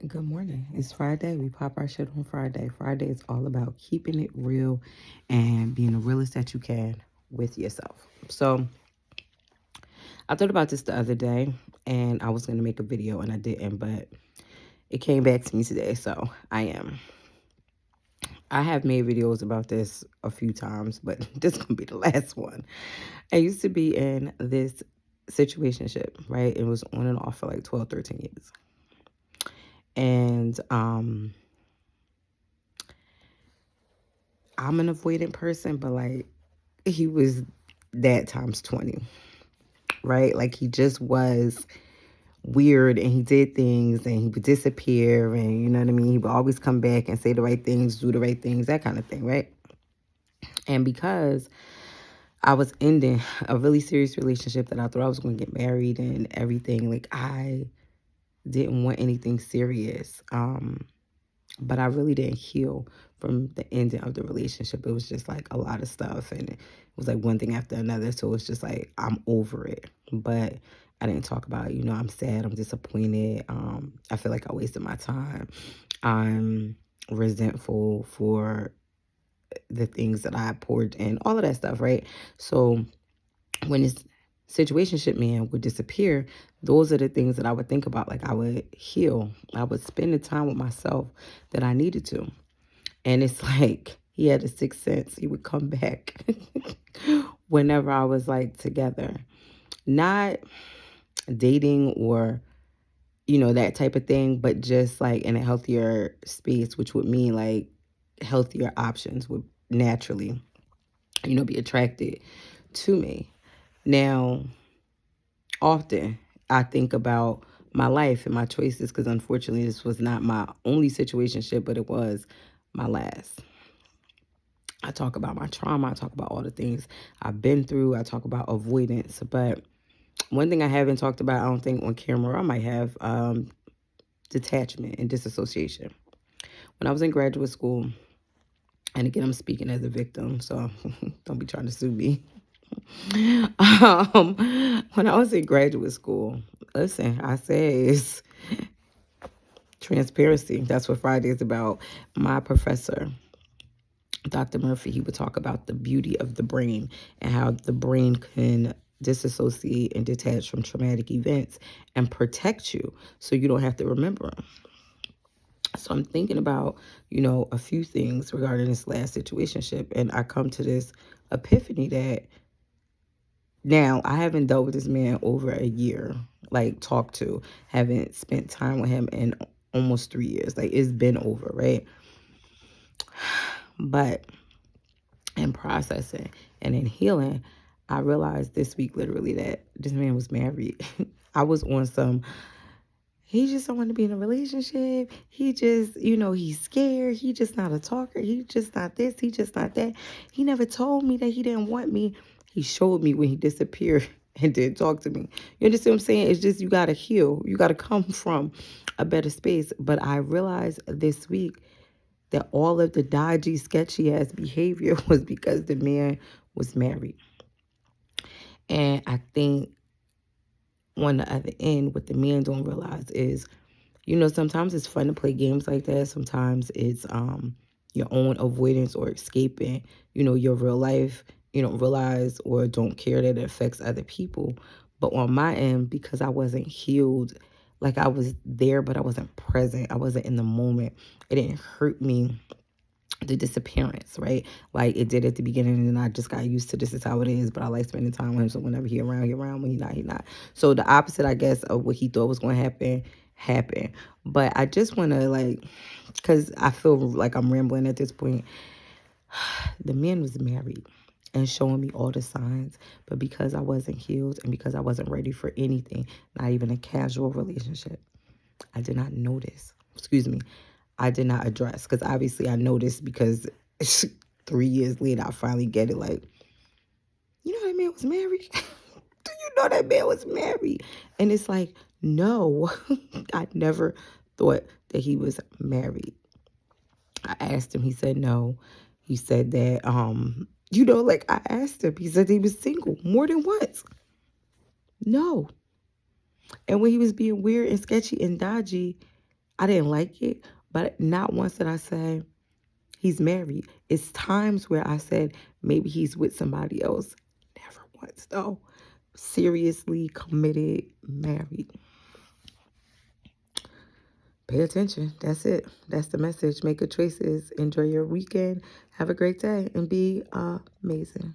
Good morning. It's Friday. We pop our shit on Friday. Friday is all about keeping it real and being the realest that you can with yourself. So I thought about this the other day and I was going to make a video and I didn't, but it came back to me today. So I am. I have made videos about this a few times, but this is going to be the last one. I used to be in this situationship, right? It was on and off for like 12, 13 years. And I'm an avoidant person, but like he was that times 20, right? Like he just was weird and he did things and he would disappear and you know what I mean? He would always come back and say the right things, do the right things, that kind of thing, right? And because I was ending a really serious relationship that I thought I was going to get married and everything, like I didn't want anything serious. But I really didn't heal from the ending of the relationship. It was just like a lot of stuff, and it was like one thing after another. So it's just like I'm over it. But I didn't talk about it. I'm sad. I'm disappointed. I feel like I wasted my time. I'm resentful for the things that I poured in, all of that stuff, right? So when this situationship man would disappear, those are the things that I would think about. Like I would heal. I would spend the time with myself that I needed to. And it's like he had a sixth sense. He would come back whenever I was like together. Not dating or, that type of thing, but just like in a healthier space, which would mean like healthier options would naturally, be attracted to me. Now, often I think about my life and my choices because unfortunately this was not my only situationship, but it was my last. I talk about my trauma. I talk about all the things I've been through. I talk about avoidance. But one thing I haven't talked about, I don't think on camera, I might have detachment and disassociation. When I was in graduate school, and again, I'm speaking as a victim, so don't be trying to sue me. When I was in graduate school, listen, I say it's transparency. That's what Friday is about. My professor, Dr. Murphy, he would talk about the beauty of the brain and how the brain can disassociate and detach from traumatic events and protect you so you don't have to remember them. So I'm thinking about, a few things regarding this last situationship, and I come to this epiphany that now I haven't dealt with this man over a year, like talked to, haven't spent time with him in almost 3 years. Like it's been over, right? But in processing and in healing, I realized this week literally that this man was married. I was on some, he just don't want to be in a relationship. He just, he's scared. He just not a talker. He just not this. He just not that. He never told me that he didn't want me. He showed me when he disappeared and didn't talk to me. You understand what I'm saying? It's just you got to heal. You got to come from a better space. But I realized this week that all of the dodgy, sketchy ass behavior was because the man was married. And I think on the other end, what the men don't realize is, sometimes it's fun to play games like that. Sometimes it's your own avoidance or escaping, your real life. You don't realize or don't care that it affects other people. But on my end, because I wasn't healed, like I was there, but I wasn't present. I wasn't in the moment. It didn't hurt me, the disappearance, right? Like it did at the beginning, and then I just got used to this is how it is. But I like spending time with him, so whenever he around, he around. When he not, he not. So the opposite, I guess, of what he thought was going to happen, happened. But I just want to because I feel like I'm rambling at this point. The man was married and showing me all the signs, but because I wasn't healed and because I wasn't ready for anything, not even a casual relationship, I did not notice. Excuse me. I did not address because obviously I noticed because 3 years later I finally get it. Like, that man was married. Do you know that man was married? And it's like, no, I never thought that he was married. I asked him. He said no. He said that like I asked him. He said he was single more than once. No. And when he was being weird and sketchy and dodgy, I didn't like it, but not once did I say he's married. It's times where I said maybe he's with somebody else. Never once, though. Seriously committed, married. Pay attention. That's it. That's the message. Make good choices. Enjoy your weekend. Have a great day and be amazing.